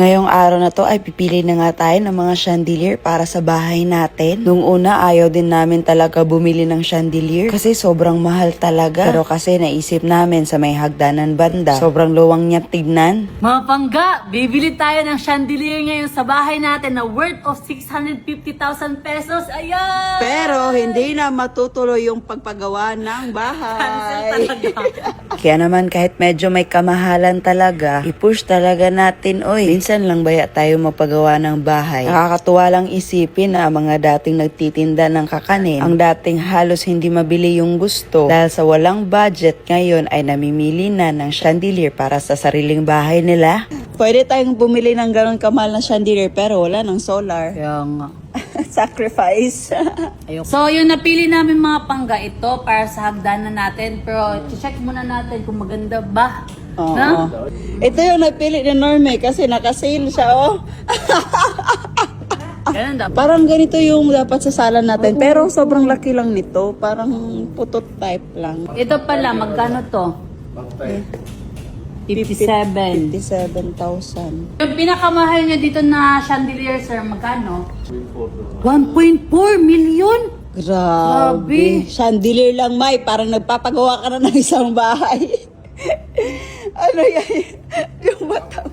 Ngayong araw na to ay pipili na nga tayo ng mga chandelier para sa bahay natin. Nung una ayaw din namin talaga bumili ng chandelier kasi sobrang mahal talaga. Pero kasi naisip namin sa may hagdanan banda, sobrang luwang niya tignan. Mga pangga, bibili tayo ng chandelier ngayon sa bahay natin na worth of 650,000 pesos. Ayan! Pero hindi na matutuloy yung pagpagawa ng bahay. Kaya naman kahit medyo may kamahalan talaga, i-push talaga natin, oy. Minsan lang baya tayo mapagawa ng bahay. Nakakatuwa lang isipin na mga dating nagtitinda ng kakanin, ang dating halos hindi mabili yung gusto dahil sa walang budget, ngayon ay namimili na ng chandelier para sa sariling bahay nila. Pwede tayong bumili ng ganun kamahal na chandelier pero wala ng solar. Kaya nga. Sacrifice. So, yung napili namin mga pangga ito para sa hagdanan natin. Pero, check muna natin kung maganda ba. Oo. Na? Ito yung napili ni Norme kasi nakasale siya, oh. Ganun dapat. Parang ganito yung dapat sa sala natin. Pero sobrang laki lang nito. Parang putot type lang. Ito pala, magkano to? 57. 57,000. Yung pinakamahal niya dito na chandelier, sir, magkano? 1.4 million? Grabe. Chandelier lang, May. Parang nagpapagawa ka na ng isang bahay. Ano yan? Yung mata.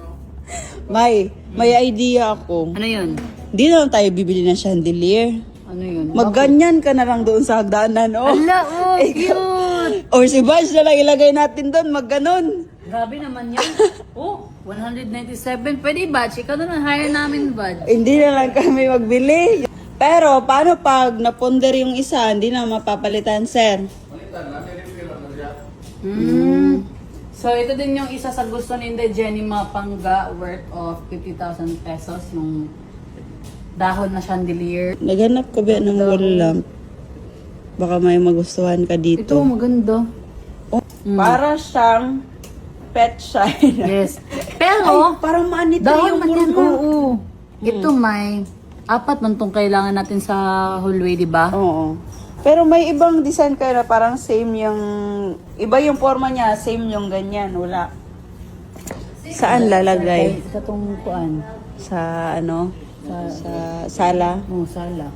May idea ako. Ano yun? Hindi na lang tayo bibili ng chandelier. Ano yun? Magganyan ka na lang doon sa hagdanan, oh. Ala, oh, cute! Or si Baj na lang ilagay natin doon, magganon. Grabe naman yan. Oh, 197. Pwede, Batch. Ikaw na lang hire namin, Batch. Hindi na lang kami magbili. Pero, paano pag naponder yung isa, hindi na mapapalitan, sir? So, ito din yung isa sa gusto ni Inday Jenny Mapangga worth of 50,000 pesos. Yung dahon na chandelier. Naghanap ka ba ng wall lamp? Baka may magustuhan ka Ito, dito. maganda. Para siyang pet shine. Yes. Pero, Parang manito dahon yung man yan, forma. oo. Ito may 4 man tong kailangan natin sa hallway, di ba? Oo. Pero may ibang design kayo na parang same yung... Iba yung forma niya, same yung ganyan. Wala. Saan lalagay? Sa tong kuan. Sa ano? Sa sala? Oh, sala.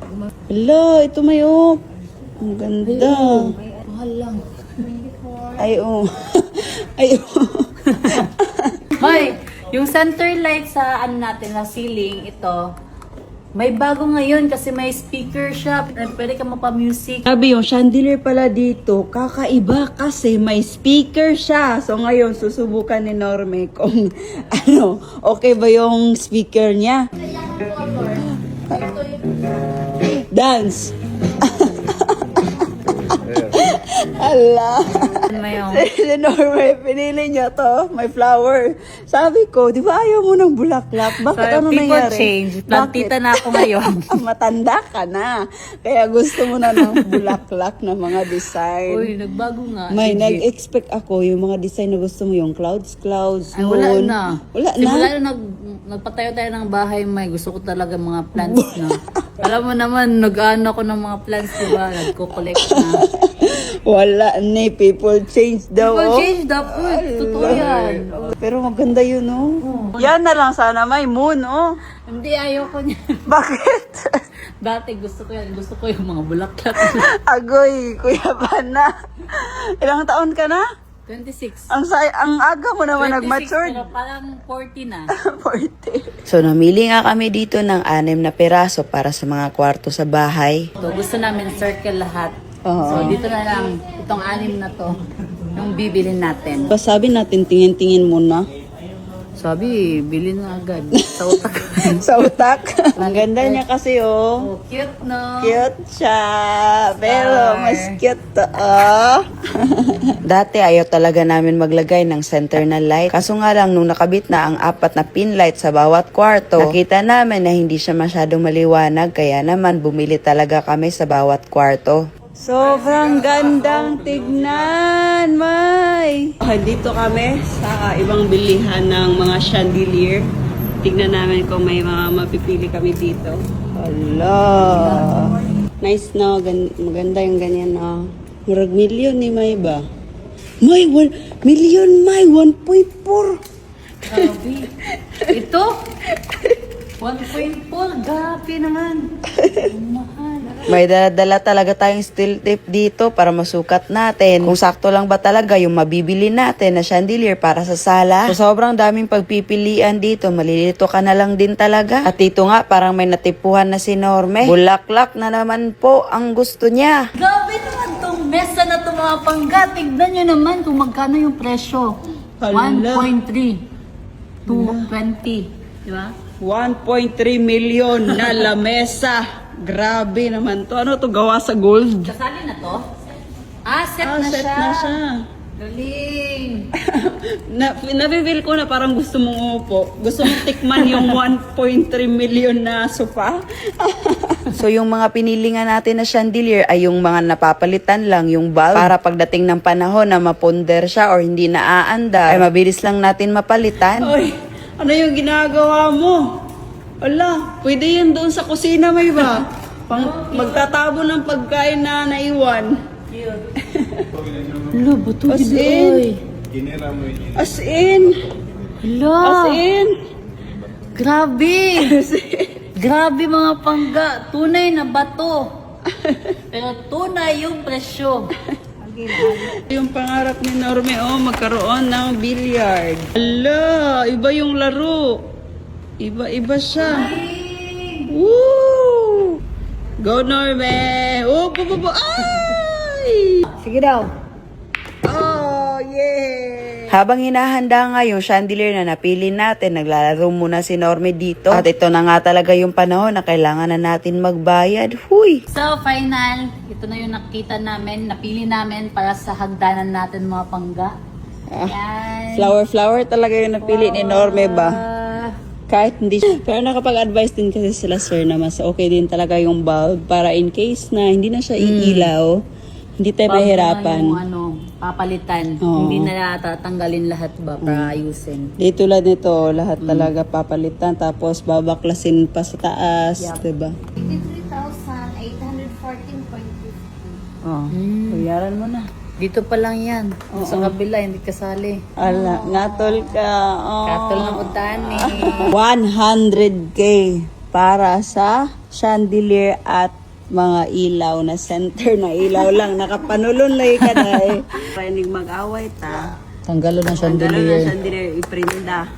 Hala, ito may oh. Ang ganda. Mahal lang. Ay, oh. Ay, oh. Hoy, yung center light sa ano natin, na ceiling, ito, may bago ngayon kasi may speaker siya. Pwede ka mapa-music. Sabi yung chandelier pala dito, kakaiba kasi may speaker siya. So ngayon, susubukan ni Norme kung ano, okay ba yung speaker niya. Dance. Ala. May yung... Si Norme, pinili niya to. May flower. Sabi ko, di ba ayaw mo ng bulaklak? Bakit So, ano people nangyari? change. Plantita na ako ngayon. Matanda ka na. Kaya gusto mo na ng bulaklak na mga design. Uy, nagbago nga. May Legit. nag-expect ako yung mga design na gusto mo, yung clouds, Ay, wala moon. na. Wala na. Simula na nagpatayo tayo ng bahay, may gusto ko talaga mga plants na. Alam mo naman, nag-ano ako ng mga plants, diba? Nagko-collect na. Wala na. People change daw. People oh. change the food. Totoo yan. Pero maganda yun, oh. Yan na lang sana may moon, oh. Hindi, ayoko niya. Bakit? Dati gusto ko yan. Gusto ko yung mga bulaklak. Agoy, Kuya Bana. Ilang taon ka na? 26. Ang aga mo naman 26, nag-matured. pero parang 40 na. 40. So namili nga kami dito ng 6 na piraso para sa mga kwarto sa bahay. So, gusto namin circle lahat. Oo. So, dito na lang. Itong 6 na to. Yung bibilin natin. Sabi natin, tingin-tingin muna. Sabi, bilhin na agad. Sa utak. Sa utak. Ang ganda niya kasi, oh. Oh, cute, no? Cute siya. Pero mas cute to, oh. Dati ayaw talaga namin maglagay ng center na light. Kaso nga lang nung nakabit na ang 4 na pin light sa bawat kwarto, nakita namin na hindi siya masyadong maliwanag kaya naman bumili talaga kami sa bawat kwarto. Sobrang gandang tignan, May. Dito kami sa ibang bilihan ng mga chandelier. Tignan namin kung may mga mapipili kami dito. Hala. Nice, no? Maganda yung ganyan, no? Murag million ni May ba? May, 1 million, May, 1.4. Grabe. Ito? 1.4. Grabe naman. Ang mahal. May dala-dala talaga tayong steel tape dito para masukat natin kung sakto lang ba talaga yung mabibili natin na chandelier para sa sala. So sobrang daming pagpipilian dito, malilito ka na lang din talaga. At dito nga parang may natipuhan na si Norme. Bulaklak na naman po ang gusto niya. Grabe naman tong mesa na to mga pangga. Tignan nyo naman kung magkano yung presyo. Hala. 1.3 to 20. Di ba? 1.3 million na lamesa. Grabe naman to. Ano to, gawa sa gold? Kasali na to? Set na Set siya. na siya. Galing. Nabibili ko na parang gusto mong upo. Gusto mong tikman yung 1.3 million na sofa. So yung mga pinili nga natin na chandelier ay yung mga napapalitan lang yung bulb para pagdating ng panahon na maponder siya or hindi na aandar ay mabilis lang natin mapalitan. Oy, ano yung ginagawa mo? Ala, pwede yan doon sa kusina, may ba? Magtatabo ng pagkain na naiwan. Hala, bato As dito in? ay. As in? Hala. As in? Grabe. Grabe mga pangga. Tunay na bato. Pero tunay yung presyo. Yung pangarap ni Norme, magkaroon ng billiard. Ala, iba yung laro. Iba siya. Woo! Go Norme! Oh, ay! Sige daw. Oh, yeah! Habang hinahanda nga yung chandelier na napili natin, naglalaro muna si Norme dito. At ito na nga talaga yung panahon na kailangan na natin magbayad. Huy! So, final. Ito na yung nakita namin, napili namin para sa hagdanan natin mga pangga. Yan. Flower talaga yung napili ni Norme ba? Kahit hindi siya. Pero nakapag-advise din kasi sila sir naman so okay din talaga yung bulb para in case na hindi na siya iilaw, hindi tayo mahirapan. Yung papalitan. Oo. Hindi na tatanggalin lahat ba para ayusin. Di tulad nito, lahat talaga papalitan tapos babaklasin pa sa taas, diba? 83,814.50. Oh, bayaran mo na. Dito pa lang yan. Sa kabila, hindi kasali. Ala, ngatol ka. Oh. Katol ng utani. 100K para sa chandelier at mga ilaw na center na ilaw lang. Nakapanulon lang ka na eh. Para hindi mag-away ta. Tanggalon ng Tanggalon na chandelier, iprinda.